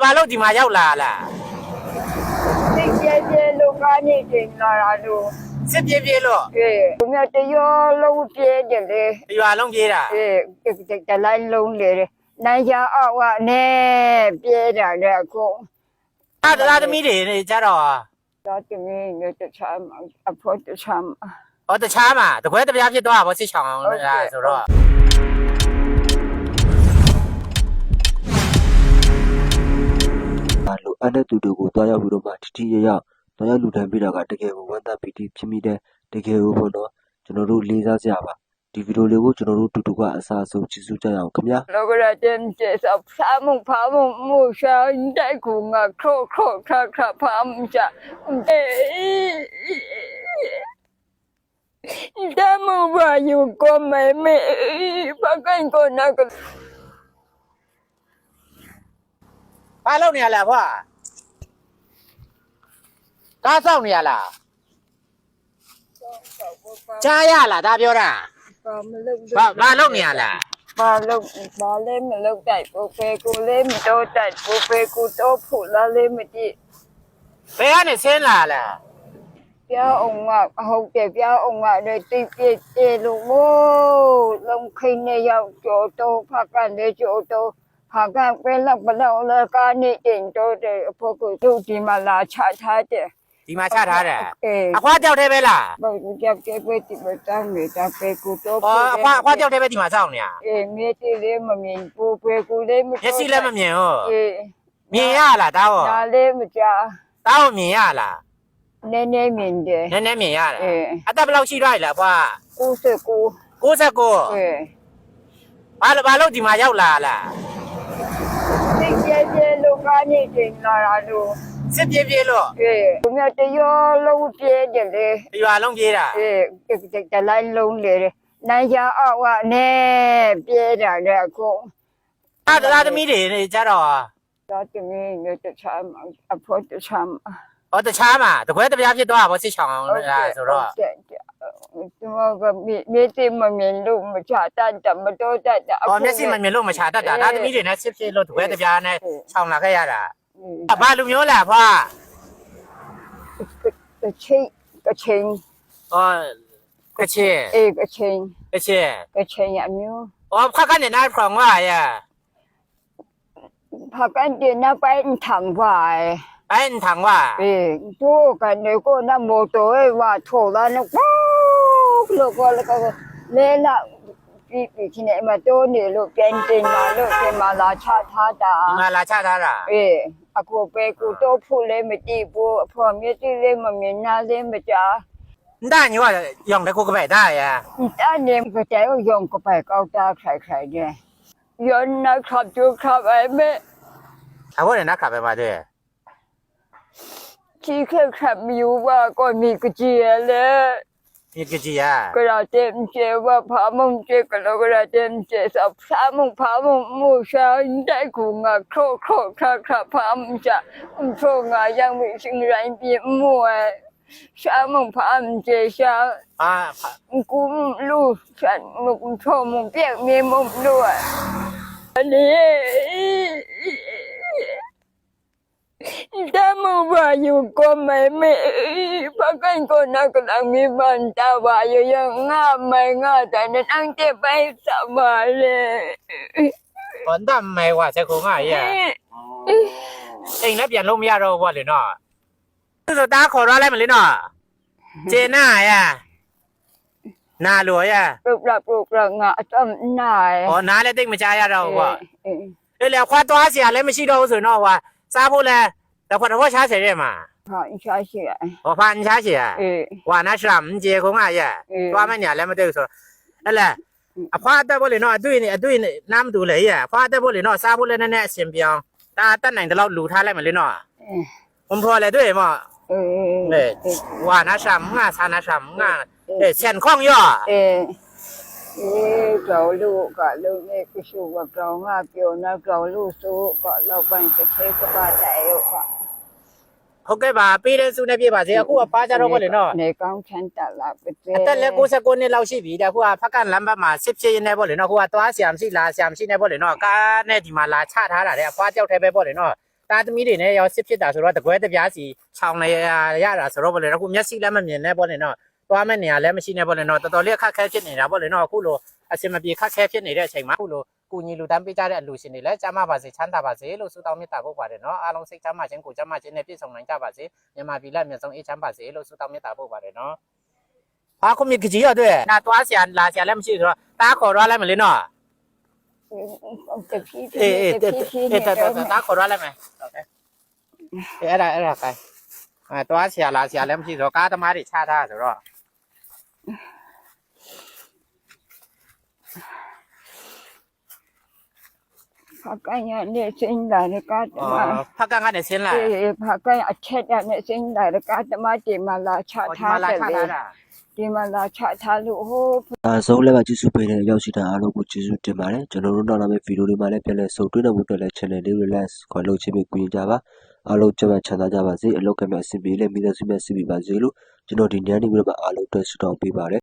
ဘာလို့ဒီမှာရောက်လာလားသိကျဲလို့ကနေတင်လာတာလို့စစ်ပြေးလို့သူများတရောလုံးပြေးတယ်လေရွာလုံးပြေးတာတလိုက်လုံးလေနိုင်ကြအောက်ကနဲ့ပြေးတာလေအခုသားသမီးတွေကြတော့သားသမီးနဲ့တခြားအဖို့တခြားဟောတခြားမှာတကွဲတပြားဖြစ်သွားတာဗောစစ်ချောင်းလားဆိုတော့လိုအပ်တဲ့သူတွေကိုတွားရောက်ပြီးတော့မှတီရရောက်တွားရောက်လူတန်းပေးတာကတကယ်ကိုဝမ်းသာပီတိဖြစ်မိတဲ့တကယ်ကိုပေါ့နော်ကျွန်တော်တို့လေးစားစရာပါဒီဗီဒီယိုလေးကိုကျွန်တော်တို့တူတူကအစားအဆုံးကြည့်စုကြရအောင်ခင်ဗျာလောကရတဲ့ကျေစာဖာမှုရှာတဲ့ကူငါခေါခဖာမှုရှာတမဘာယူကိုမဲပကန်ကိုနာကဘာလုပ်နေရလဲဖွာကားစောင့်နေရလားကြားရလားဒါပြောတာဘာလုပ်နေရလားဘာလဲမလုပ်တိုက်ပိုပေကိုလေးမတော့တိုက်ပိုပေကိုတော့ဖို့လာလေးမကြည့်ဘယ်ကနေဆင်းလာလဲပြောင်းအောင်ကဟုတ်တယ်ပြောင်းအောင်ကလည်းတိတ်ပြည့်လို့မို့လုံခိနေရောက်ကြောတော့ဖကန်လေးကြောတော့ဖကန်ပဲလောက်ဘလောက်လဲကနေတင်တော့တယ်အဖို့ကိုသူ့ဒီမှာလာချထားတယ်ဒီမှာချထားတယ်အဖွားကြောက်သေးပဲလားဘာကြောက်သေးပဲဒီမှာတောင်းနေတာပဲကိုတော့အဖွားကြောက်သေးပဲဒီမှာစောင့်နေရမြေတီလေးမမြင်ပိုပေကိုလေးမမျက်စိလည်းမမြင်ဟုတ်မြင်ရလားတားဟောဒါလေးမကြတားဟောမြင်ရလားနည်းနည်းမြင်တယ်နည်းနည်းမြင်ရတယ်အသက်ဘယ်လောက်ရှိသွားပြီလဲဖွား69ဘာလို့ဒီမှာရောက်လာလားသိကျဲလို့ကနေတင်လာတာလို့စစ်ပြေးလို့သူများတရောလုံးပြေးတယ်လေရွာလုံးပြေးတာတလိုက်လုံးလေနိုင်ကြအောက်ကနဲ့ပြေးတာလေအခုသားသမီးတွေကြတော့သားသမီးနဲ့တခြားအဖို့တခြားဟောတခြားမှာတကွဲတပြားဖြစ်သွားတာဗောစစ်ချောင်းလားဆိုတော့သူကမြေတီမမြင်လို့မချတတ်တယ်မတော်တတ်တယ်ဟောမျက်စိမမြင်လို့မချတတ်တာသားသမီးတွေနဲ့စစ်ဖြစ်လို့တကွဲတပြားနဲ့ချောင်းလာခဲ့ရတာဘာလူမျိုးလားဖွာကချင်းဟောကချင်းကချင်းအမျိုးဟောဖက်ကနေနားဖောင်ဝါရဖက်ကနေနားပိုင်းထံဝါပိုင်းထံဝါသူကနေကိုနားမိုတိုဝါထိုလာနလောကလဲလာဒီချင်းနဲ့မတိုးနေလို့ပြန်တင်လာလို့ပြန်မလာချထားတာမလာချထားတာအခုပဲကိုတော့ဖို့လည်းမကြည့်ဘူးအဖေမျက်စိလေးမမြင်နာလေးမကြားဒါညောရောင်တဲ့ကိုကပဲဒါရတာနေကတဲ့ရောင်ကပဲကောက်တာခိုင်တယ်ရောနာခပ်ကျခပ်ပဲမဲအဘောနဲ့နာခပ်ပဲပါတယ်ချီခပ်မျိုးပါကိုမိကကြီးလေဒီကကြီးရကရတဲ့ကျေဝဖာမုံကျေကလောကရတဲ့ကျေစဖာမုံရှာတဲ့ကူငါခေါခဖာမရှာထိုငါยังไม่สิ่งไรเปียมัวရှာမုံဖာမကျေရှာกูลูกฉันมุงโชมุงเปียกมีมุงด้วยอันนี้ตามว่าอยู่ก็ไม่พากันก็นักลังมีบันตาว่าอยู่ยังง่าไม่ง่าแต่นั้นอังเจ็บไปสบายเลยฝนดำไม่ว่าจะคงง่ายอ่ะเองแล้วเปลี่ยนลมยาเราว่าเลยเนาะคือตาขอร้องอะไรมาเลยเนาะเจน่าอ่ะนาหลวยอ่ะปลุกงะต้มนายอ๋อนาแล้วติ๊กมาจ่ายเราว่าแล้วควาตัวเสียแล้วไม่ใช่เราสุดเนาะว่าซาพูดแล้วแต่พอเราช้าเสียมาผ่านช้าเสียผ่านช้าเสียว่าน่าฉลาดเจคงง่ายอ่ะว่าไม่เนี่ยแล้วไม่ได้สุดนั่นแหละพอแต่พอเลยเนาะด้วยน้ำดูเลยอ่ะพอแต่พอเลยเนาะซาพูดแล้วนั่นแหละเสียงเปียงตาตั้งไหนแต่เราหลูท่าอะไรมาเลยเนาะผมพอเลยด้วยมั้งว่าน่าฉลาดง่ายซาน่าฉลาดง่ายเสียงคล่องย่อเราลูกก็ลูกนี่ก็สู้กับเราง่ายเกี่ยวนะเราลูกสู้ก็เราไปจะเทก็บ้าใจก็ဟုတ်ကဲ့ပါပေးတဲ့စုနဲ့ပြပါစေအခုကပါကြတော့ပေါ့လေနော်နေကောင်းချမ်းတက်လာပဲအသက်လည်း69နှစ်လောက်ရှိပြီတဲ့အခုကဖက်ကလမ်းဘက်မှာစစ်ဖြစ်ရင်းနဲ့ပေါ့လေနော်အခုကသွားဆရာမရှိလာဆရာမရှိနဲ့ပေါ့လေနော်ကားနဲ့ဒီမှာလာချထားတာတဲ့အဖွားကြောက်ထဲပဲပေါ့လေနော် တာသမီးတွေနဲ့ရောစစ်ဖြစ်တာဆိုတော့တကွဲတပြားစီခြောင်နေရတာဆိုတော့ဗောလေအခုမျက်စိလည်းမမြင်နဲ့ဗောလေနော်သွားမဲ့နေရလည်းမရှိနဲ့ဗောလေနော်တော်တော်လေးအခက်ခဲဖြစ်နေတာဗောလေနော်အခုလိုအစင်မပြေခက်ခဲဖြစ်နေတဲ့အချိန်မှာအခုလိုကိုညီလူတန်းပေးကြတဲ့အလူရှင်တွေလည်းကြားမပါစေချမ်းသာပါစေလို့ဆုတောင်းမေတ္တာပို့ပါတယ်နော်အားလုံးစိတ်ချမ်းသာခြင်းကိုယ်ချမ်းသာခြင်းနဲ့ပြည့်စုံနိုင်ကြပါစေမြန်မာပြည်လက်မြန်ဆုံးအေးချမ်းပါစေလို့ဆုတောင်းမေတ္တာပို့ပါတယ်နော်အခုမြကြီးရတဲ့နာသွားဆရာလာဆရာလည်းမရှိဆိုတော့တားခေါ်ရလိုက်မလေးနော် တဖြည်းဖြည်းတဖြည်းဖြည်းနဲ့ တားခေါ်ရလိုက်မယ်ဟုတ်ကဲ့အဲ့ဒါကိုအဲသွားဆရာလာဆရာလည်းမရှိဆိုတော့ကားသမားတွေချထားဆိုတော့ ဖကန်ရနေစင်းလာတဲ့ကားတမ ဖက်ကန်ကနေဆင်းလာ ဖကန်အချက်ရနေစင်းလာတဲ့ကားတမဒီမှာလာချထားတယ်လေဒီမှာလာချထားလို့ဟို အားဆုံးလည်းပါကျေးဇူးပေးတဲ့ရောက်ရှိတဲ့အားလုံးကိုကျေးဇူးတင်ပါတယ်ကျွန်တော်တို့နောက်လာမယ့်ဗီဒီယိုတွေမှာလည်းပြန်လည်ဆုံတွေ့နိုင်ဖို့အတွက်လည်း channel လေး relax ခေါ်လုပ်ချင်းပြီးကူညီကြပါအားလုံးကျမ်းမာချမ်းသာကြပါစေအလောက်ကမြတ်အစီအပြေလည်းမိသားစုမြတ်စီပါစေလို့ကျွန်တော်ဒီညနေပြီးတော့အားလုံးအတွက်ဆုတောင်းပေးပါတယ်